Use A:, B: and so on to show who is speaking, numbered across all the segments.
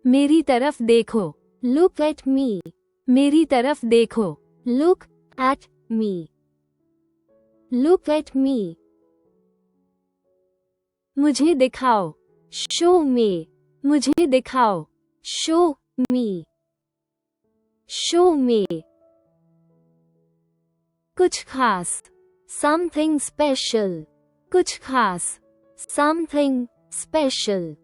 A: मेरी तरफ देखो।
B: Look at me.
A: मेरी तरफ देखो।
B: Look at me. Look at me.
A: मुझे दिखाओ।
B: Show me.
A: मुझे दिखाओ।
B: Show me. Show me.
A: कुछ खास।
B: Something special.
A: कुछ खास।
B: Something special.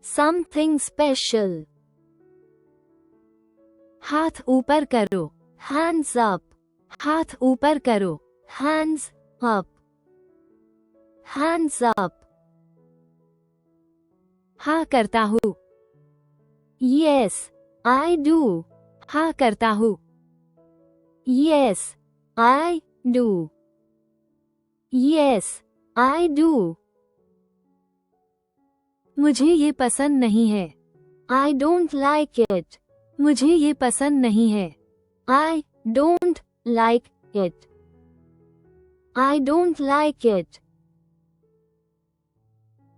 B: Something special.
A: हाथ ऊपर करो।
B: Hands up.
A: हाथ ऊपर करो।
B: Hands up. Hands up.
A: हाँ करता हूँ।
B: Yes, I do.
A: हाँ करता हूँ।
B: Yes, I do. Yes, I do.
A: मुझे ये पसंद नहीं है।
B: I don't like it.
A: मुझे ये पसंद नहीं है।
B: I don't like it. I don't like it.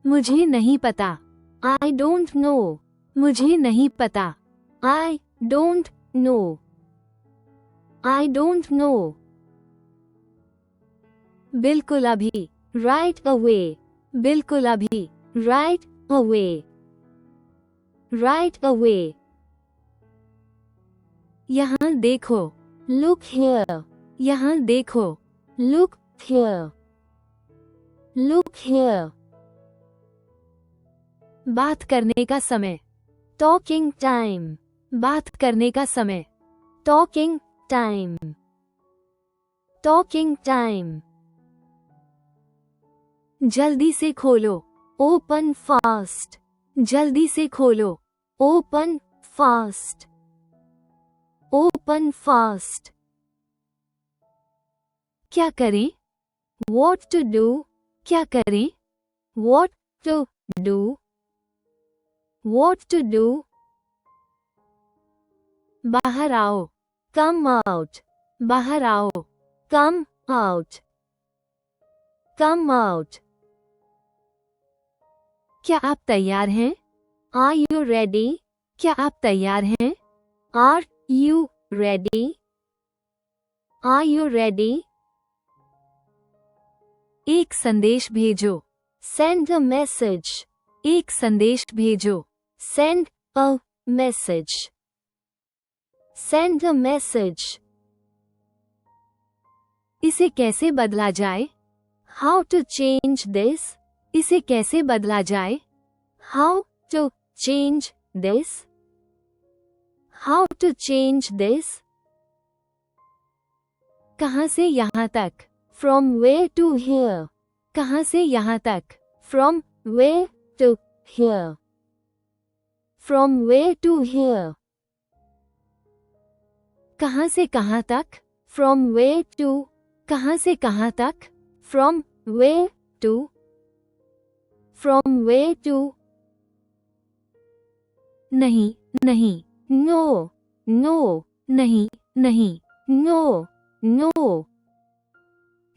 A: मुझे नहीं पता।
B: I don't know.
A: मुझे नहीं पता।
B: I don't know. I don't know.
A: बिल्कुल अभी।
B: Right away.
A: बिल्कुल अभी।
B: Right away. Right away.
A: यहाँ देखो।
B: Look here.
A: यहाँ देखो।
B: Look here. Look here.
A: बात करने का समय।
B: Talking time.
A: बात करने का समय।
B: Talking time. Talking time.
A: जल्दी से खोलो।
B: Open fast.
A: जल्दी से खोलो।
B: Open fast. Open fast.
A: क्या करें?
B: What to do?
A: क्या करें?
B: What to do? What to do?
A: बाहर आओ।
B: Come out.
A: बाहर आओ।
B: Come out. Come out.
A: क्या आप तैयार हैं?
B: Are you ready?
A: क्या आप तैयार हैं?
B: Are you ready? Are you ready?
A: एक संदेश भेजो।
B: Send a message.
A: एक संदेश भेजो।
B: Send a message. Send a message.
A: इसे कैसे बदला जाए?
B: How to change this?
A: इसे कैसे बदला जाए?
B: How to change this? How to change this?
A: कहाँ से यहाँ तक?
B: From where to here?
A: कहाँ से यहाँ तक?
B: From where to here? From where to here?
A: कहाँ से कहाँ तक?
B: From where to?
A: कहाँ से कहाँ तक?
B: From where to? From where to?
A: नहीं, नहीं,
B: No, no,
A: नहीं, नहीं,
B: no, no,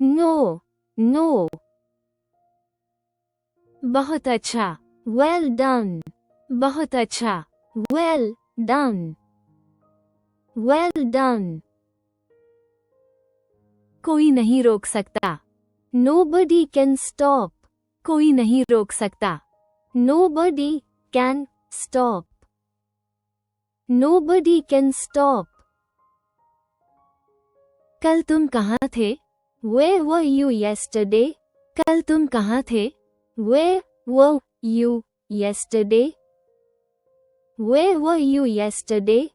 B: no, no.
A: बहुत अच्छा।
B: Well done.
A: बहुत अच्छा।
B: Well done. Well done.
A: कोई नहीं रोक सकता।
B: Nobody can stop.
A: कोई नहीं रोक सकता।
B: Nobody can stop. Nobody can stop.
A: कल तुम कहाँ थे?
B: Where were you yesterday?
A: कल तुम कहाँ थे?
B: Where were you yesterday? Where were you yesterday?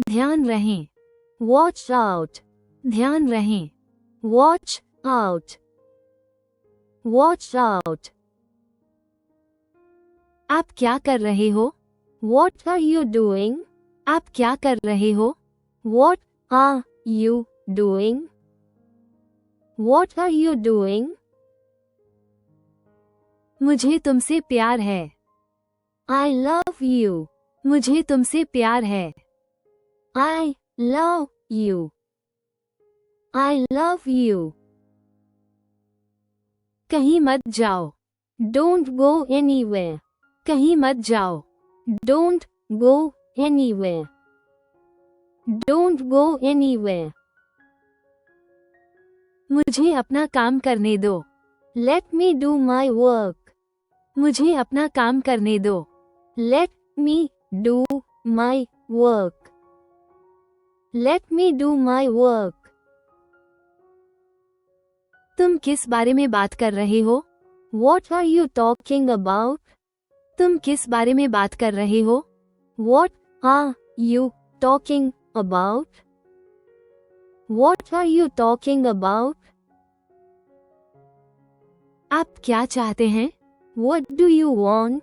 A: ध्यान रहें।
B: Watch out.
A: ध्यान रहें।
B: Watch out. Watch out.
A: आप क्या कर रहे हो?
B: What are you doing?
A: आप क्या कर रहे हो?
B: What are you doing? What are you doing?
A: मुझे तुमसे प्यार है।
B: I love you.
A: मुझे तुमसे प्यार है।
B: I love you. I love you.
A: कहीं मत जाओ।
B: Don't go anywhere.
A: कहीं मत जाओ।
B: Don't go anywhere. Don't go anywhere.
A: मुझे अपना काम करने दो।
B: Let me do my work.
A: मुझे अपना काम करने दो।
B: Let me do my work. Let me do my work.
A: तुम किस बारे में बात कर रहे हो?
B: What are you talking about?
A: तुम किस बारे में बात कर रहे हो?
B: What are you talking about? What are you talking about?
A: आप क्या चाहते हैं?
B: What do you want?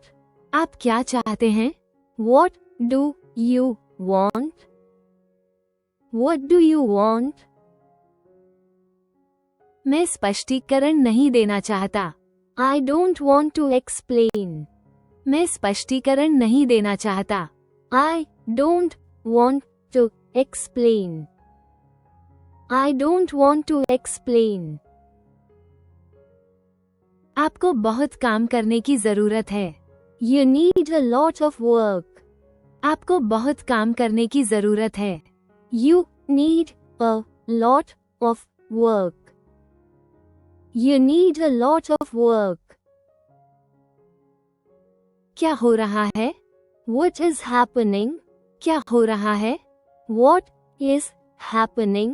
A: आप क्या चाहते हैं?
B: What do you want? What do you want?
A: मैं स्पष्टीकरण नहीं देना चाहता।
B: I don't want to explain.
A: मैं स्पष्टीकरण नहीं देना चाहता।
B: I don't want to explain. I don't want to explain.
A: आपको बहुत काम करने की जरूरत है।
B: You need a lot of work.
A: आपको बहुत काम करने की जरूरत है।
B: You need a lot of work. You need a lot of work.
A: क्या हो रहा है?
B: What is happening?
A: क्या हो रहा है?
B: What is happening?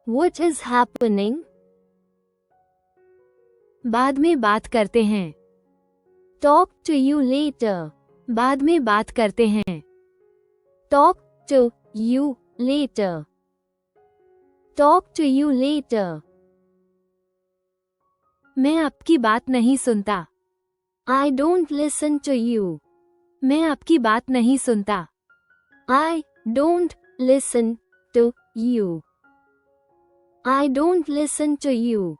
B: What is happening?
A: बाद में बात करते हैं।
B: Talk to you later.
A: बाद में बात करते हैं।
B: Talk to you later. Talk to you later.
A: मैं आपकी बात नहीं सुनता।
B: I don't listen to you.
A: मैं आपकी बात नहीं सुनता।
B: I don't listen to you. I don't listen to you.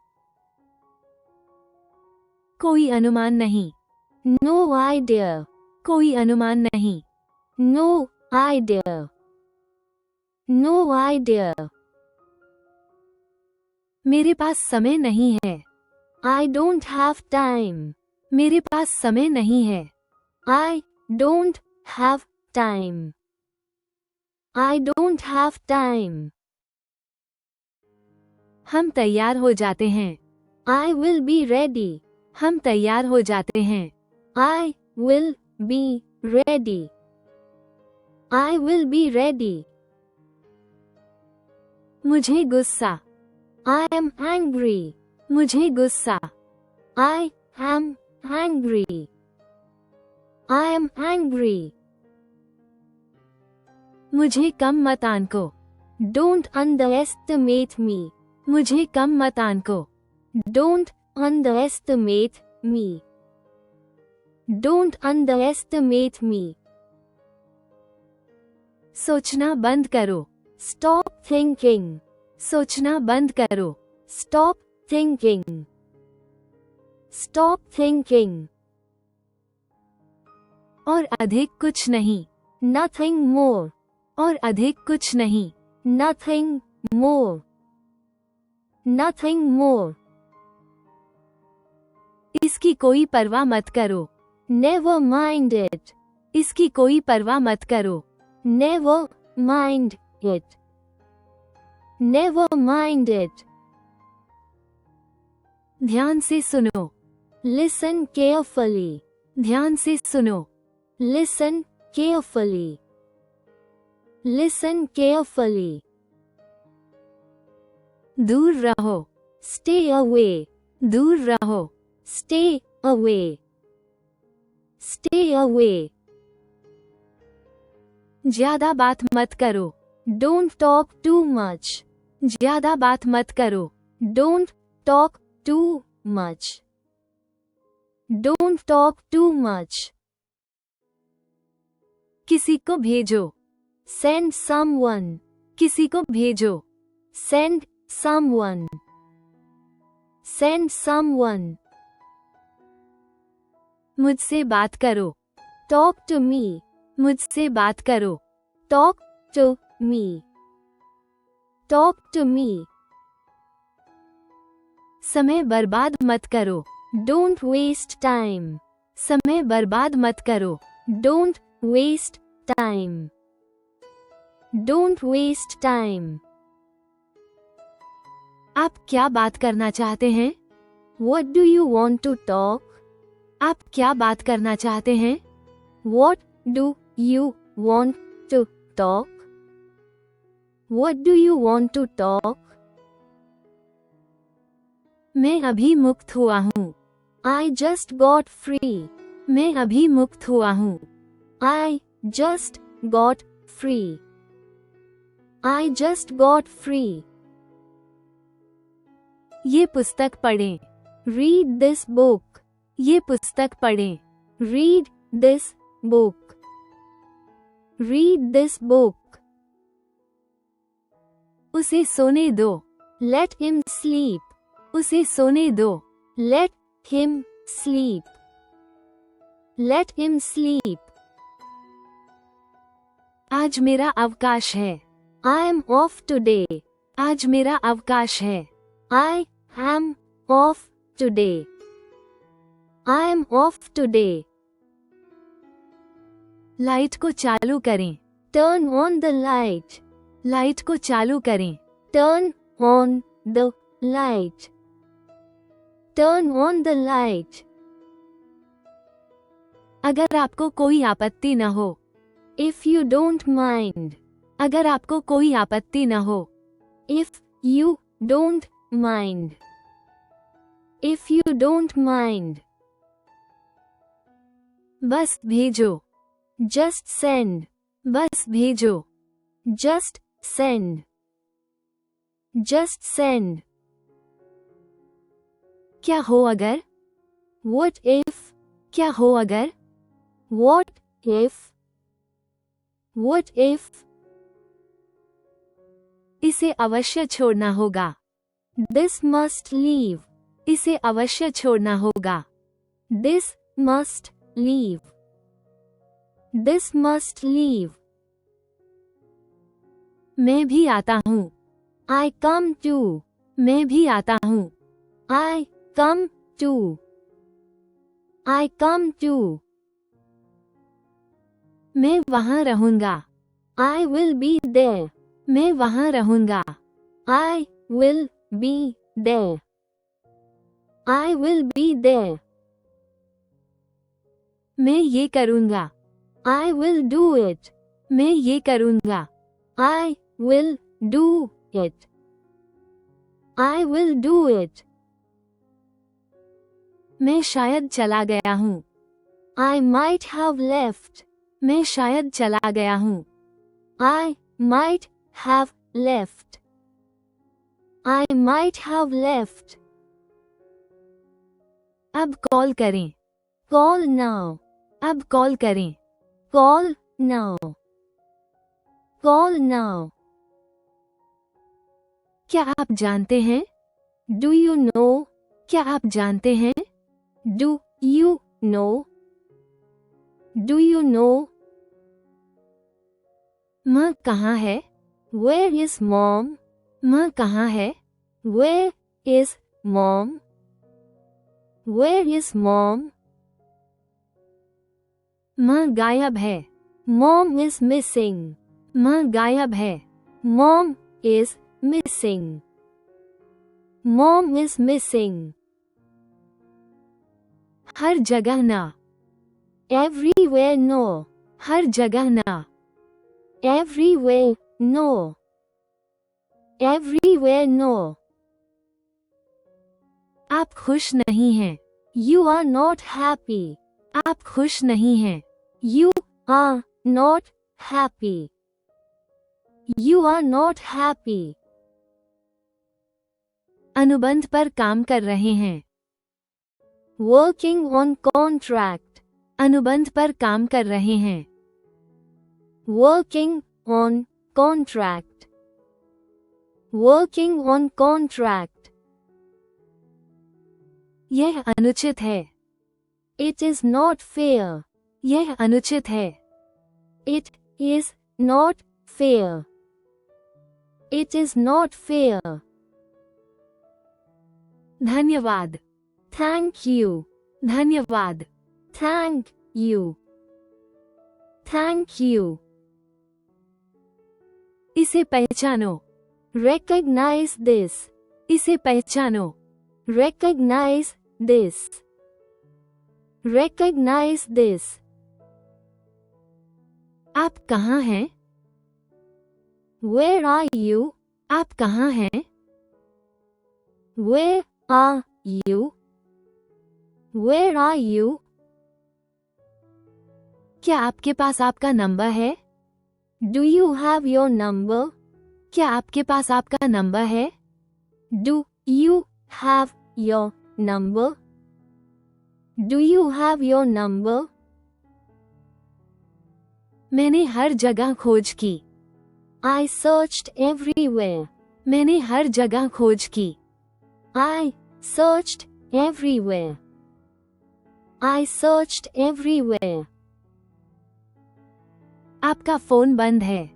A: कोई अनुमान नहीं।
B: No idea.
A: कोई अनुमान नहीं।
B: No idea. No idea.
A: मेरे पास समय नहीं है।
B: I don't have time.
A: मेरे पास समय नहीं है।
B: I don't have time. I don't have time.
A: हम तैयार हो जाते हैं।
B: I will be ready.
A: हम तैयार हो जाते हैं।
B: I will be ready. I will be ready.
A: मुझे गुस्सा।
B: I am angry.
A: मुझे गुस्सा।
B: I am angry. I am angry.
A: मुझे कम मत आंको।
B: Don't underestimate me.
A: मुझे कम मत आंको।
B: Don't underestimate me. Don't underestimate me.
A: सोचना बंद करो।
B: Stop thinking.
A: सोचना बंद करो।
B: Stop thinking. Stop thinking.
A: और अधिक कुछ नहीं।
B: Nothing more.
A: और अधिक कुछ नहीं।
B: Nothing more. Nothing more.
A: इसकी कोई परवाह मत करो।
B: Never mind it.
A: इसकी कोई परवाह मत करो।
B: Never mind it. Never mind it.
A: ध्यान से सुनो।
B: Listen carefully.
A: ध्यान से सुनो।
B: Listen carefully. Listen carefully.
A: दूर रहो।
B: Stay away.
A: दूर रहो।
B: Stay away. Stay away.
A: ज्यादा बात मत करो।
B: Don't talk too much.
A: ज्यादा बात मत करो।
B: Don't talk too much. Don't talk too much.
A: किसी को भेजो।
B: Send someone.
A: किसी को भेजो।
B: Send someone. Send someone.
A: मुझसे बात करो।
B: Talk to me.
A: मुझसे बात करो।
B: Talk to me. Talk to me.
A: समय बर्बाद मत करो।
B: Don't waste time.
A: समय बर्बाद मत करो।
B: Don't waste time. Don't waste time.
A: आप क्या बात करना चाहते हैं?
B: What do you want to talk?
A: आप क्या बात करना चाहते हैं?
B: What do you want to talk? What do you want to talk?
A: मैं अभी मुक्त हुआ हूँ।
B: I just got free.
A: मैं अभी मुक्त हुआ हूँ।
B: I just got free. I just got free.
A: ये पुस्तक पढ़ें।
B: Read this book.
A: ये पुस्तक पढ़ें।
B: Read this book. Read this book.
A: उसे सोने दो।
B: Let him sleep.
A: उसे सोने दो।
B: Let him sleep. Let him sleep.
A: आज मेरा अवकाश है।
B: I am off today.
A: आज मेरा अवकाश है।
B: I am off today. I am off today.
A: Light को चालू करें।
B: Turn on the light.
A: Light को चालू करें।
B: Turn on the light. Turn on the light.
A: अगर आपको कोई आपत्ति न हो।
B: If you don't mind.
A: अगर आपको कोई आपत्ति न हो।
B: If you don't mind. If you don't mind.
A: बस भेजो।
B: Just send.
A: बस भेजो।
B: Just send. Just send.
A: क्या हो अगर?
B: What if?
A: क्या हो अगर?
B: What if? What if?
A: इसे अवश्य छोड़ना होगा।
B: This must leave.
A: इसे अवश्य छोड़ना होगा।
B: This must leave. This must leave.
A: मैं भी आता हूँ।
B: I come too.
A: मैं भी आता हूँ।
B: I come too. I come too.
A: मैं वहाँ रहूँगा।
B: I will be there.
A: मैं वहाँ रहूँगा।
B: I will be there. I will be there.
A: मैं ये करूँगा।
B: I will do it.
A: मैं ये करूँगा।
B: I will do it. I will do it.
A: मैं शायद चला गया हूँ।
B: I might have left.
A: मैं शायद चला गया हूँ।
B: I might have left. I might have left.
A: अब कॉल करें।
B: Call now.
A: अब कॉल करें।
B: Call now. Call now.
A: क्या आप जानते हैं?
B: Do you know?
A: क्या आप जानते हैं?
B: Do you know? Do you know?
A: माँ कहाँ है?
B: Where is mom?
A: माँ कहाँ है?
B: Where is mom? Where is mom?
A: माँ गायब है।
B: Mom is missing.
A: माँ गायब है।
B: Mom is missing. Mom is missing.
A: हर जगह ना।
B: Everywhere no.
A: हर जगह ना।
B: Everywhere no. Everywhere no.
A: आप खुश नहीं हैं।
B: You are not happy.
A: आप खुश नहीं हैं।
B: You are not happy. You are not happy.
A: अनुबंध पर काम कर रहे हैं।
B: Working on contract.
A: अनुबंध पर काम कर रहे हैं।
B: Working on contract. Working on contract.
A: यह अनुचित है।
B: It is not fair.
A: यह अनुचित है।
B: It is not fair. It is not fair.
A: धन्यवाद।
B: Thank you.
A: धन्यवाद।
B: Thank you. Thank you.
A: इसे पहचानो.
B: Recognize this.
A: इसे पहचानो.
B: Recognize this. Recognize this.
A: आप कहाँ हैं?
B: Where are you?
A: आप कहाँ हैं?
B: Where are you? Where are you?
A: क्या आपके पास आपका नंबर है?
B: Do you have your number?
A: क्या आपके पास आपका नंबर है?
B: Do you have your number? Do you have your number?
A: मैंने हर जगह खोज की.
B: I searched everywhere.
A: मैंने हर जगह खोज की.
B: I searched everywhere. I searched everywhere.
A: आपका फोन बंद है.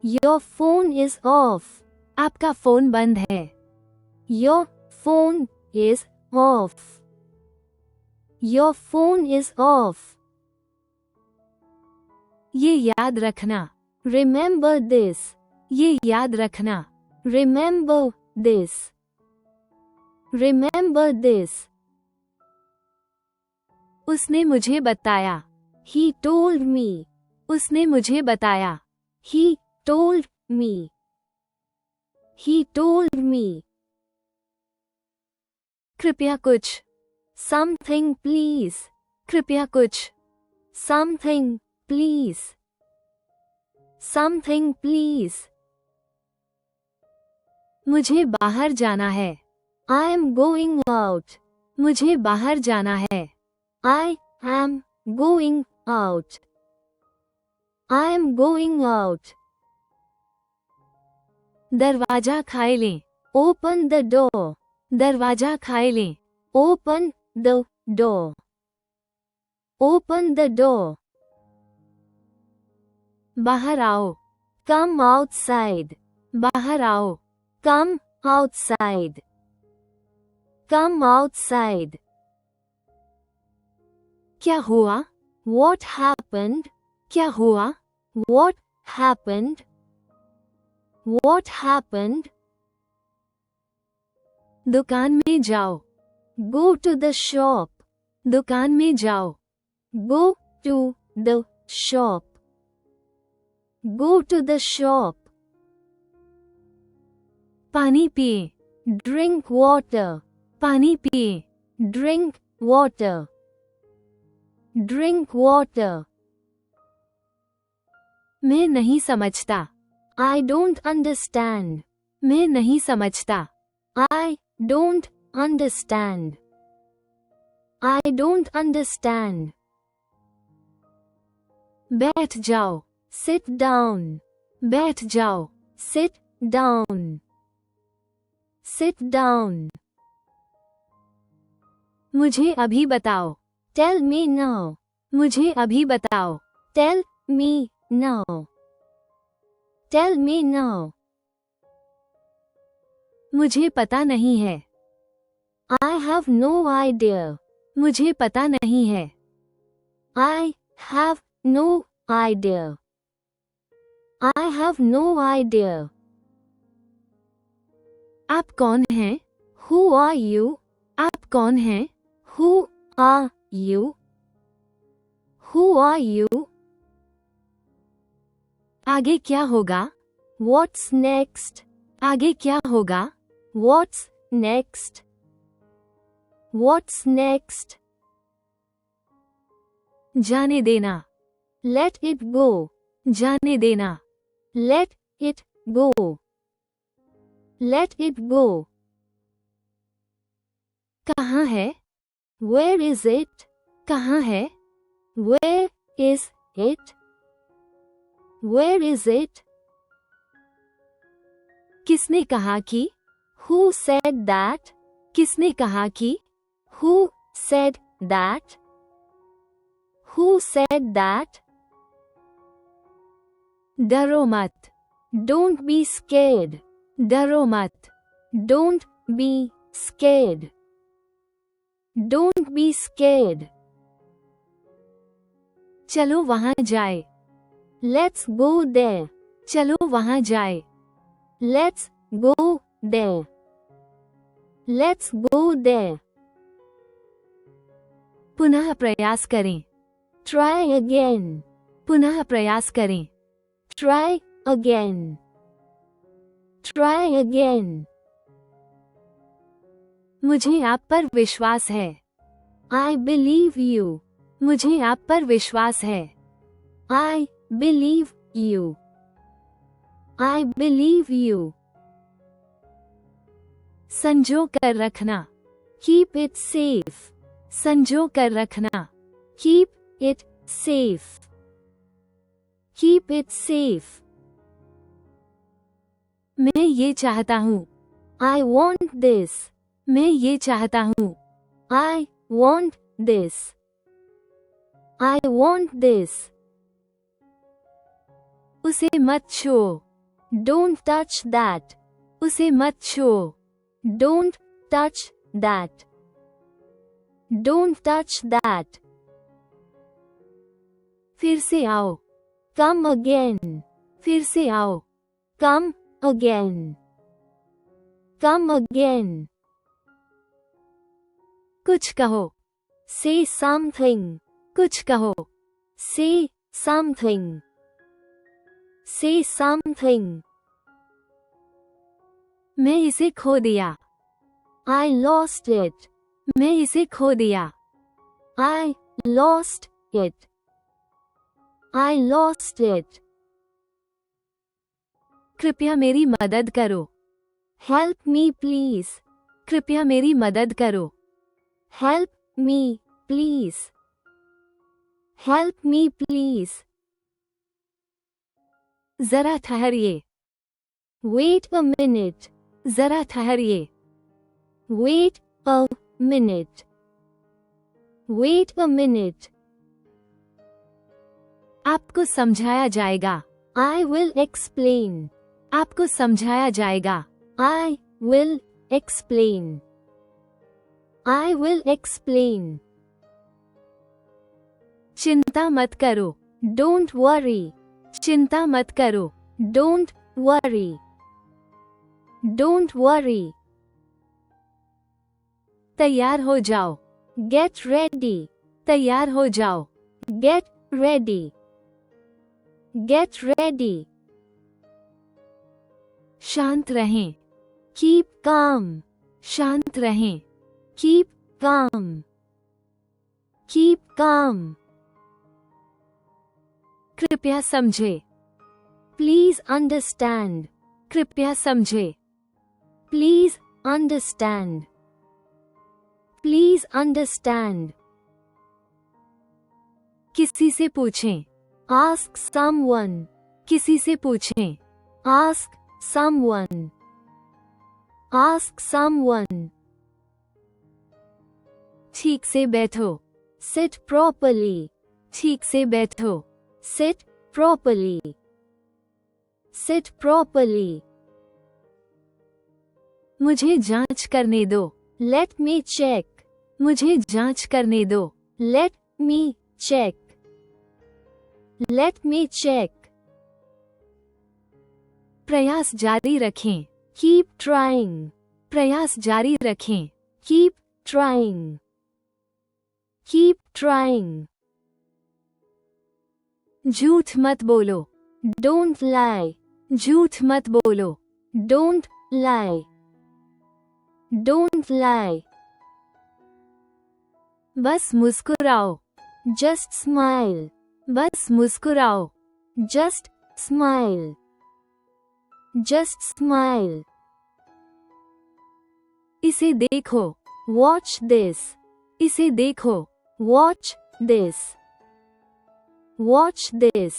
B: Your phone is off.
A: आपका फोन बंद है.
B: Your phone is off. Your phone is off.
A: ये याद रखना.
B: Remember this.
A: ये याद रखना.
B: Remember this. Remember this.
A: उसने मुझे बताया.
B: He told me.
A: उसने मुझे बताया.
B: He told me. He told me.
A: कृपया कुछ.
B: Something please.
A: कृपया कुछ.
B: Something please. Something please.
A: मुझे बाहर जाना है.
B: I am going out.
A: मुझे बाहर जाना है.
B: I am going out. I am going out.
A: दरवाजा खाए लें.
B: Open the door.
A: दरवाजा खाए लें.
B: Open the door. Open the door.
A: बाहर आओ.
B: Come outside.
A: बाहर आओ.
B: Come outside. Come outside.
A: क्या हुआ?
B: What happened?
A: क्या हुआ?
B: What happened? What happened?
A: दुकान में जाओ.
B: Go to the shop.
A: दुकान में जाओ.
B: Go to the shop. Go to the shop.
A: पानी पिए.
B: Drink water.
A: पानी पिए.
B: Drink water. Drink water.
A: मैं नहीं समझता.
B: I don't understand.
A: मैं नहीं समझता.
B: I don't understand. I don't understand.
A: बैठ जाओ.
B: Sit down.
A: बैठ जाओ.
B: Sit down. Sit down.
A: मुझे अभी बताओ.
B: Tell me now.
A: मुझे अभी बताओ.
B: Tell me now. Tell me now.
A: मुझे पता नहीं है.
B: I have no idea.
A: मुझे पता नहीं है.
B: I have no idea. I have no idea.
A: आप कौन हैं?
B: Who are you?
A: आप कौन हैं?
B: Who are you? Who are you?
A: आगे क्या होगा?
B: What's next?
A: आगे क्या होगा?
B: What's next? What's next?
A: जाने देना.
B: Let it go.
A: जाने देना.
B: Let it go. Let it go.
A: कहाँ है?
B: Where is it?
A: कहाँ है?
B: Where is it? Where is it?
A: किसने कहा कि?
B: Who said that?
A: किसने कहा कि?
B: Who said that? Who said that?
A: डरो मत.
B: Don't be scared.
A: डरो मत.
B: Don't be scared. Don't be scared.
A: चलो वहाँ जाए।
B: Let's go there.
A: चलो वहाँ जाए।
B: Let's go there. Let's go there.
A: पुनः प्रयास करें।
B: Try again.
A: पुनः प्रयास करें।
B: Try again. Try again.
A: मुझे आप पर विश्वास है।
B: I believe you.
A: मुझे आप पर विश्वास है।
B: I believe you. I believe you.
A: संजो कर रखना।
B: Keep it safe.
A: संजो कर रखना।
B: Keep it safe. Keep it safe.
A: मैं ये चाहता हूँ।
B: I want this.
A: मैं ये चाहता हूँ।
B: I want this. I want this.
A: उसे मत छुओ।
B: Don't touch that.
A: उसे मत छुओ।
B: Don't touch that. Don't touch that.
A: फिर से आओ।
B: Come again.
A: फिर से आओ।
B: Come again. Come again.
A: कुछ कहो।
B: Say something.
A: कुछ कहो।
B: Say something. Say something.
A: मैं इसे खो दिया।
B: I lost it.
A: मैं इसे खो दिया।
B: I lost it. I lost it.
A: कृपया मेरी मदद करो।
B: Help me please.
A: कृपया मेरी मदद करो।
B: Help me please. Help me please.
A: जरा ठहरिए।
B: Wait a minute.
A: जरा ठहरिए।
B: Wait a minute. Wait a minute.
A: आपको समझाया जाएगा।
B: I will explain.
A: आपको समझाया जाएगा।
B: I will explain. I will explain.
A: चिंता मत करो।
B: Don't worry.
A: चिंता मत करो।
B: Don't worry. Don't worry.
A: तैयार हो जाओ।
B: Get ready.
A: तैयार हो जाओ।
B: Get ready. Get ready.
A: शांत रहें।
B: Keep calm.
A: शांत रहें।
B: Keep calm. Keep calm.
A: कृपया समझे।
B: Please understand.
A: कृपया समझे।
B: Please understand. Please understand.
A: किसी से पूछें।
B: Ask someone.
A: किसी से पूछें।
B: Ask someone. Ask someone.
A: ठीक से बैठो।
B: Sit properly.
A: ठीक से बैठो।
B: Sit properly. Sit properly.
A: मुझे जांच करने दो।
B: Let me check.
A: मुझे जांच करने दो।
B: Let me check. Let me check.
A: प्रयास जारी रखें।
B: Keep trying.
A: प्रयास जारी रखें।
B: Keep trying. Keep trying.
A: झूठ मत बोलो।
B: Don't lie.
A: झूठ मत बोलो।
B: Don't lie. Don't lie.
A: बस मुस्कुराओ।
B: Just smile.
A: बस मुस्कुराओ।
B: Just smile. Just smile.
A: इसे देखो।
B: Watch this.
A: इसे देखो।
B: Watch this. Watch this.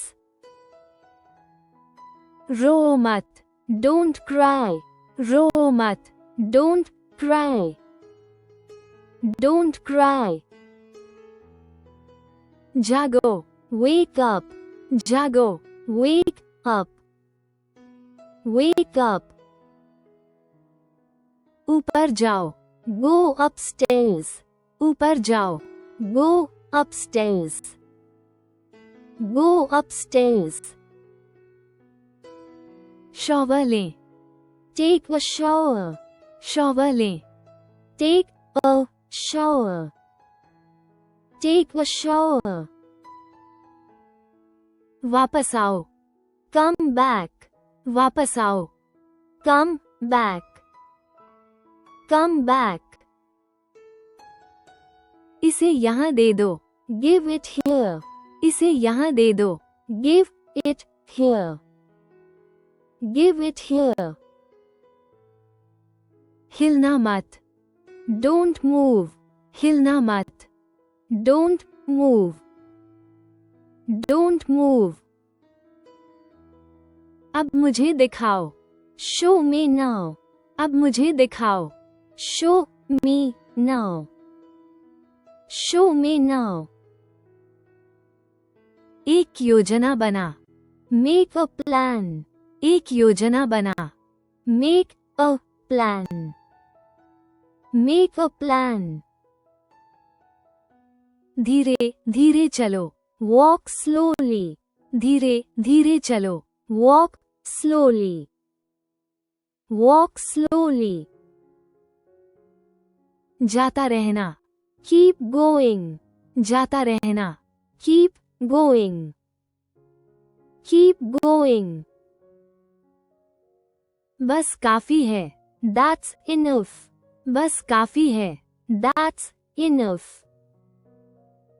A: रो मत।
B: Don't cry.
A: रो मत।
B: Don't cry. Don't cry.
A: जागो।
B: Wake up.
A: जागो।
B: Wake up. Wake up.
A: ऊपर जाओ।
B: Go upstairs.
A: ऊपर जाओ।
B: Go upstairs. Go upstairs.
A: Shower लें,
B: Take a shower.
A: शॉवर लें,
B: Take a shower. Take a shower.
A: वापस आओ,
B: Come back.
A: वापस आओ,
B: Come back. Come back.
A: इसे यहाँ दे दो,
B: Give it here.
A: इसे यहाँ दे दो,
B: Give it here. Give it here.
A: हिलना मत,
B: Don't move.
A: हिलना मत,
B: Don't move. Don't move.
A: अब मुझे दिखाओ,
B: Show me now.
A: अब मुझे दिखाओ,
B: Show me now. Show me now.
A: एक योजना बना,
B: Make a plan.
A: एक योजना बना,
B: Make a plan. Make a plan.
A: धीरे धीरे चलो,
B: Walk slowly.
A: धीरे धीरे चलो,
B: Walk slowly. Walk slowly.
A: जाता रहना,
B: Keep going.
A: जाता रहना,
B: Keep going. Keep going.
A: बस काफी है,
B: That's enough.
A: बस काफी है,
B: That's enough.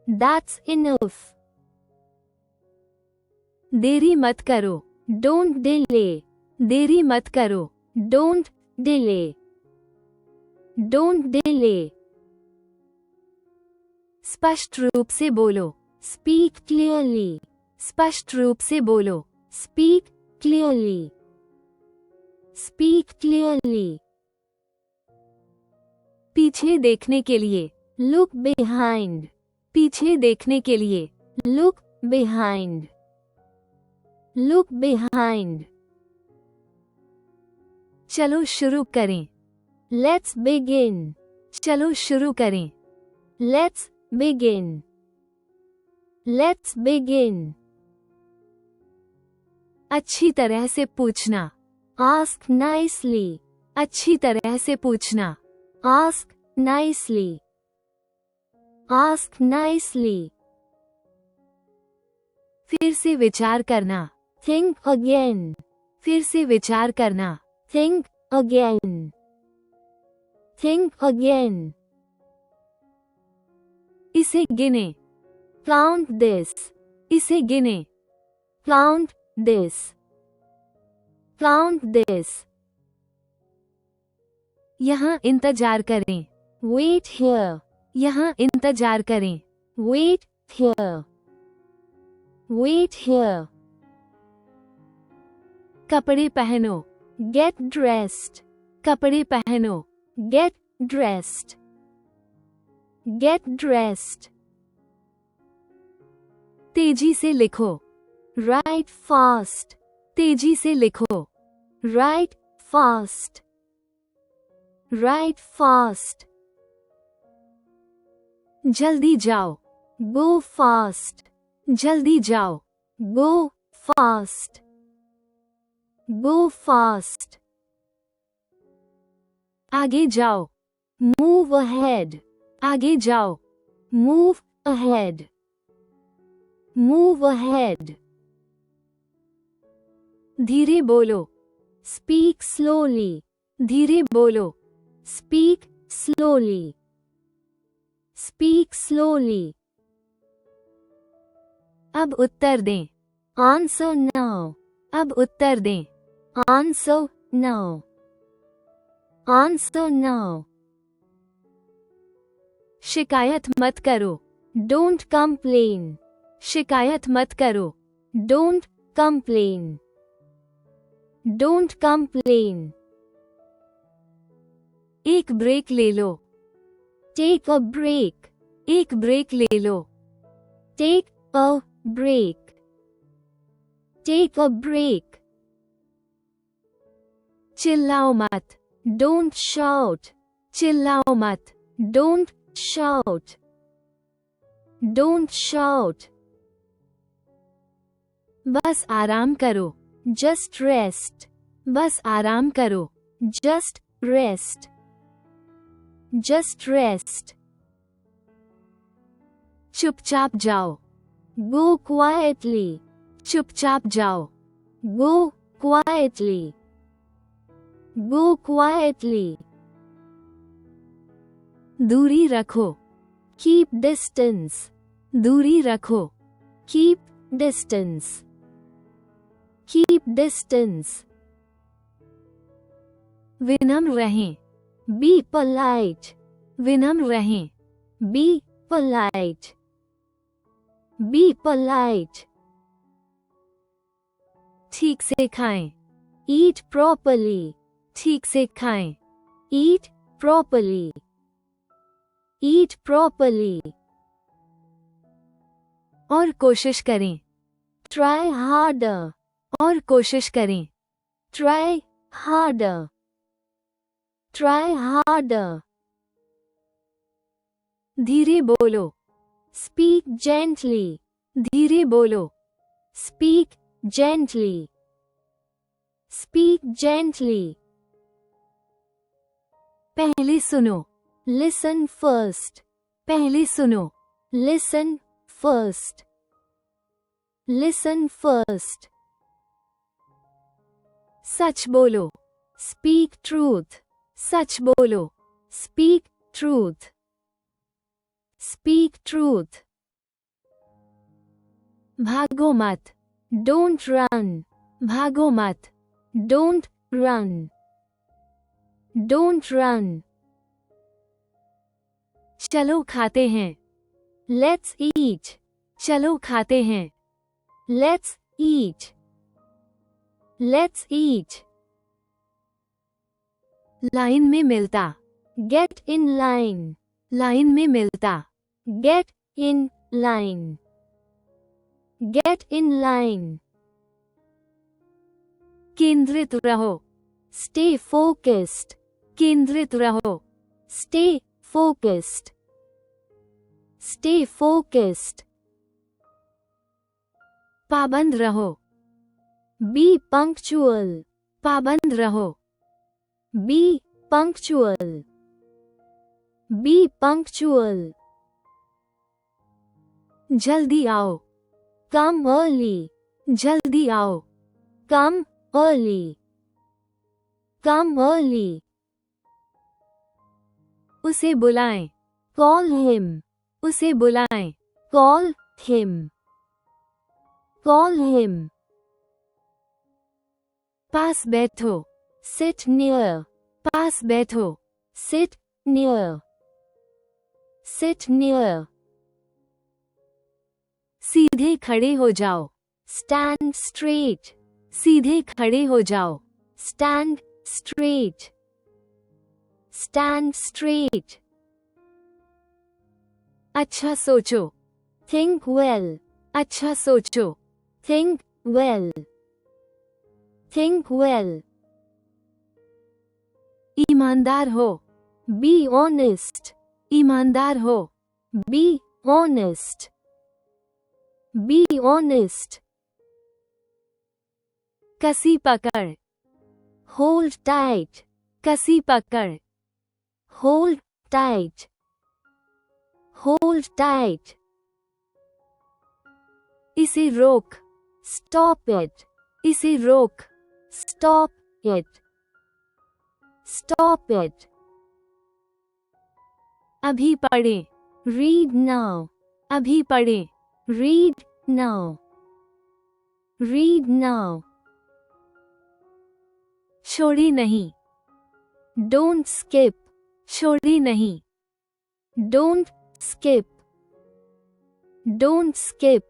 B: That's enough.
A: देरी मत करो,
B: Don't delay.
A: देरी मत करो,
B: Don't delay. Don't delay.
A: स्पष्ट रूप से बोलो,
B: Speak clearly.
A: स्पष्ट रूप से बोलो,
B: Speak clearly. Speak clearly.
A: पीछे देखने के लिए,
B: Look behind.
A: पीछे देखने के लिए,
B: Look behind. Look behind.
A: चलो शुरू करें,
B: Let's begin.
A: चलो शुरू करें,
B: Let's begin. Let's begin.
A: अच्छी तरह से पूछना,
B: Ask nicely.
A: अच्छी तरह से पूछना,
B: Ask nicely. Ask nicely.
A: फिर से विचार करना,
B: Think again.
A: फिर से विचार करना,
B: Think again. Think again.
A: इसे गिने,
B: Count this.
A: इसे गिने,
B: Count this. Count this.
A: यहाँ इंतजार करें,
B: Wait here.
A: यहाँ इंतजार करें,
B: Wait here. Wait here.
A: कपड़े पहनो,
B: Get dressed.
A: कपड़े पहनो,
B: Get dressed. Get dressed.
A: तेजी से लिखो,
B: Write fast.
A: तेजी से लिखो,
B: Write fast. Write fast.
A: जल्दी जाओ,
B: Go fast.
A: जल्दी जाओ,
B: Go fast. Go fast.
A: आगे जाओ,
B: Move ahead.
A: आगे जाओ,
B: Move ahead. Move ahead.
A: धीरे बोलो,
B: Speak slowly.
A: धीरे बोलो,
B: Speak slowly. Speak slowly.
A: अब उत्तर दें,
B: Answer now.
A: अब उत्तर दें,
B: Answer now. Answer now.
A: शिकायत मत करो,
B: Don't complain.
A: शिकायत मत करो,
B: Don't complain. Don't complain.
A: एक ब्रेक ले लो,
B: Take a break.
A: एक ब्रेक ले लो,
B: Take a break. Take a break.
A: चिल्लाओ मत,
B: Don't shout.
A: चिल्लाओ मत,
B: Don't shout. Don't shout.
A: बस आराम करो।
B: Just rest.
A: बस आराम करो।
B: Just rest. Just rest.
A: चुपचाप जाओ।
B: Go quietly.
A: चुपचाप जाओ।
B: Go quietly. Go quietly.
A: दूरी रखो।
B: Keep distance.
A: दूरी रखो।
B: Keep distance. Keep distance.
A: विनम्र रहें।
B: Be polite.
A: विनम्र रहें।
B: Be polite. Be polite.
A: ठीक से खाएं।
B: Eat properly.
A: ठीक से खाएं।
B: Eat properly. Eat properly.
A: और कोशिश करें।
B: Try harder.
A: और कोशिश करें।
B: Try harder. Try harder.
A: धीरे बोलो।
B: Speak gently.
A: धीरे बोलो।
B: Speak gently. Speak gently.
A: पहले सुनो।
B: Listen first.
A: पहले सुनो।
B: Listen first. Listen first.
A: सच बोलो।
B: Speak truth.
A: सच बोलो।
B: Speak truth. Speak truth.
A: भागो मत।
B: Don't run.
A: भागो मत।
B: Don't run. Don't run.
A: चलो खाते हैं।
B: Let's eat.
A: चलो खाते हैं।
B: Let's eat. Let's eat.
A: Line में मिलता।
B: Get in line.
A: लाइन में मिलता।
B: Get in line. Get in line.
A: केंद्रित रहो।
B: Stay focused.
A: केंद्रित रहो।
B: Stay focused. Stay focused.
A: पाबंद रहो।
B: Be punctual.
A: पाबंद रहो।
B: Be punctual. Be punctual.
A: जल्दी आओ।
B: Come early.
A: जल्दी आओ।
B: Come early. Come early.
A: उसे बुलाएं।
B: Call him.
A: उसे बुलाएं।
B: Call him. Call him.
A: पास बैठो।
B: Sit near.
A: पास बैठो।
B: Sit near. Sit near.
A: सीधे खड़े हो जाओ।
B: Stand straight.
A: सीधे खड़े हो जाओ।
B: Stand straight. Stand straight.
A: अच्छा सोचो।
B: Think well.
A: अच्छा सोचो।
B: Think well. Think well.
A: ईमानदार हो।
B: Be honest.
A: ईमानदार हो।
B: Be honest. Be honest.
A: कसी पकड़।
B: Hold tight.
A: कसी पकड़।
B: Hold tight. Hold tight.
A: इसे रोक।
B: Stop it.
A: इसे रोक।
B: Stop it. Stop it.
A: अभी पढ़ें।
B: Read now.
A: अभी पढ़ें।
B: Read now. Read now.
A: छोड़ी नहीं।
B: Don't skip.
A: छोड़ी नहीं।
B: Don't skip. Don't skip.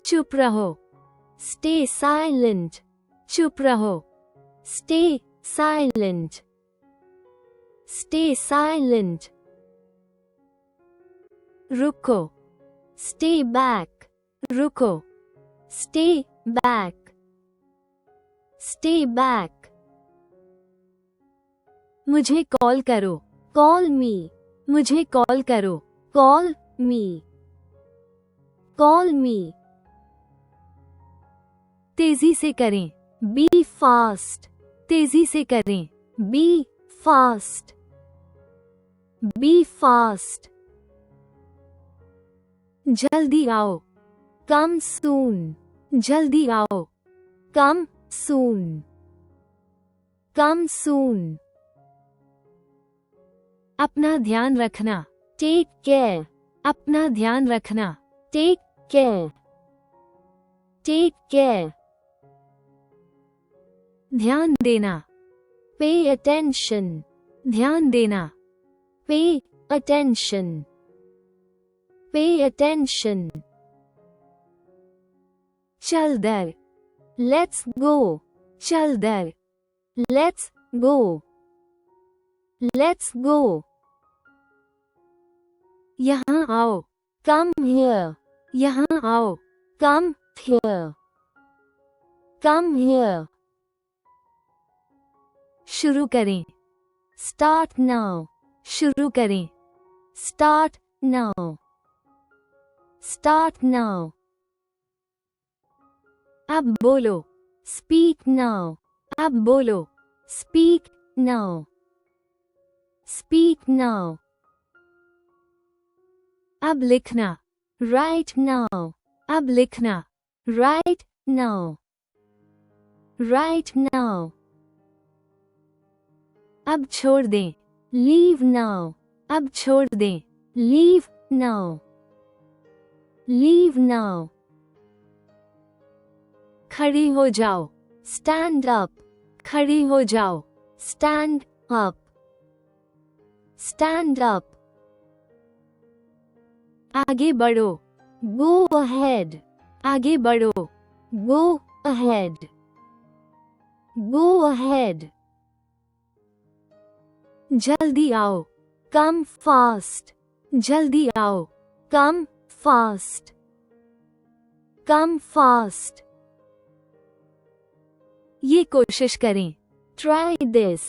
A: चुप रहो।
B: Stay silent.
A: चुप रहो।
B: Stay silent. Stay silent.
A: रुको।
B: Stay back.
A: रुको।
B: Stay back. Stay back.
A: मुझे कॉल करो।
B: Call me.
A: मुझे कॉल करो।
B: Call me. Call me.
A: तेजी से करें,
B: Be fast.
A: तेजी से करें,
B: Be fast. Be fast.
A: जल्दी आओ,
B: Come soon.
A: जल्दी आओ,
B: Come soon. Come soon.
A: अपना ध्यान रखना,
B: Take care.
A: अपना ध्यान रखना,
B: Take care. Take care.
A: ध्यान देना,
B: Pay attention.
A: ध्यान देना,
B: Pay attention. Pay attention.
A: चल दर,
B: Let's go.
A: चल दर,
B: Let's go. Let's go.
A: यहाँ आओ,
B: Come here.
A: यहाँ आओ,
B: Come here. Come here.
A: शुरू करें,
B: Start now.
A: शुरू करें,
B: Start now. Start now.
A: अब बोलो,
B: Speak now.
A: अब बोलो,
B: Speak now. Speak now.
A: अब लिखना,
B: Right now.
A: अब लिखना,
B: Right now. Right now.
A: अब छोड़ दें,
B: Leave now.
A: अब छोड़ दें,
B: Leave now. Leave now.
A: खड़ी हो जाओ,
B: Stand up.
A: खड़ी हो जाओ,
B: Stand up. Stand up.
A: आगे बढ़ो,
B: Go ahead.
A: आगे बढ़ो,
B: Go ahead. Go ahead.
A: जल्दी आओ,
B: Come fast.
A: जल्दी आओ,
B: Come fast. Come fast.
A: ये कोशिश करें,
B: Try this.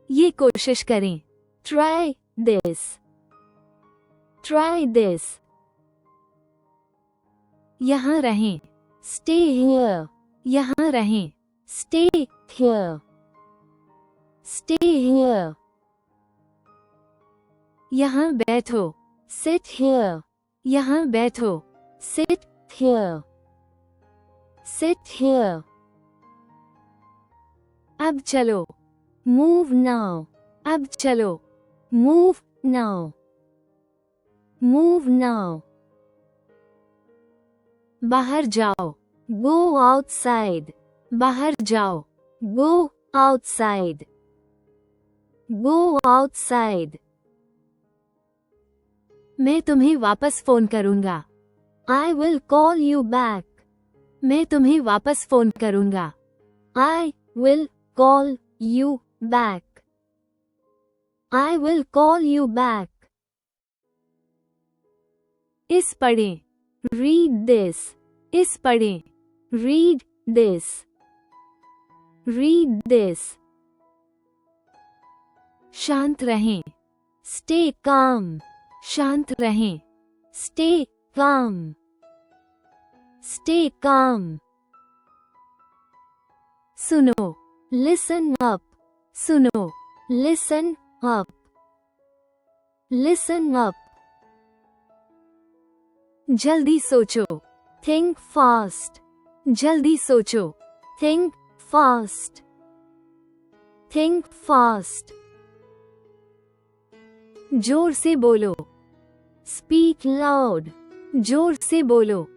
A: ये कोशिश करें,
B: Try this. Try this.
A: यहाँ रहें,
B: Stay here.
A: यहाँ रहें,
B: Stay here. Stay here.
A: यहाँ बैठो,
B: Sit here.
A: यहाँ बैठो,
B: Sit here. Sit here.
A: अब चलो,
B: Move now.
A: अब चलो,
B: Move now. Move now.
A: बाहर जाओ,
B: Go outside.
A: बाहर जाओ,
B: Go outside. Go outside.
A: मैं तुम्हें वापस फोन करूंगा,
B: I will call you back.
A: मैं तुम्हें वापस फोन करूंगा,
B: I will call you back. I will call you back.
A: इस पढ़ें,
B: Read this.
A: इस पढ़ें,
B: Read this. Read this.
A: शांत रहें,
B: Stay calm.
A: शांत रहें,
B: Stay calm. Stay calm.
A: सुनो,
B: Listen up.
A: सुनो,
B: Listen up. Listen up.
A: जल्दी सोचो,
B: Think fast.
A: जल्दी सोचो,
B: Think fast. Think fast.
A: जोर से बोलो,
B: Speak loud.
A: जोर से बोलो,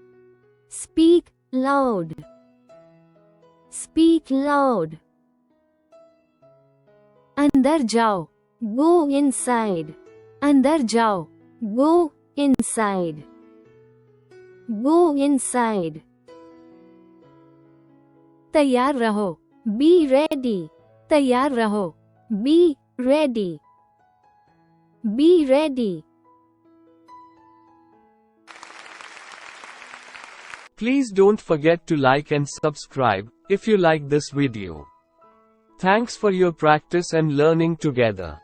B: Speak loud. Speak loud.
A: अंदर जाओ,
B: Go inside.
A: अंदर जाओ,
B: Go inside. Go inside.
A: तैयार रहो,
B: Be ready.
A: तैयार रहो,
B: Be ready. Be ready.
C: Please don't forget to like and subscribe if you like this video. Thanks for your practice and learning together.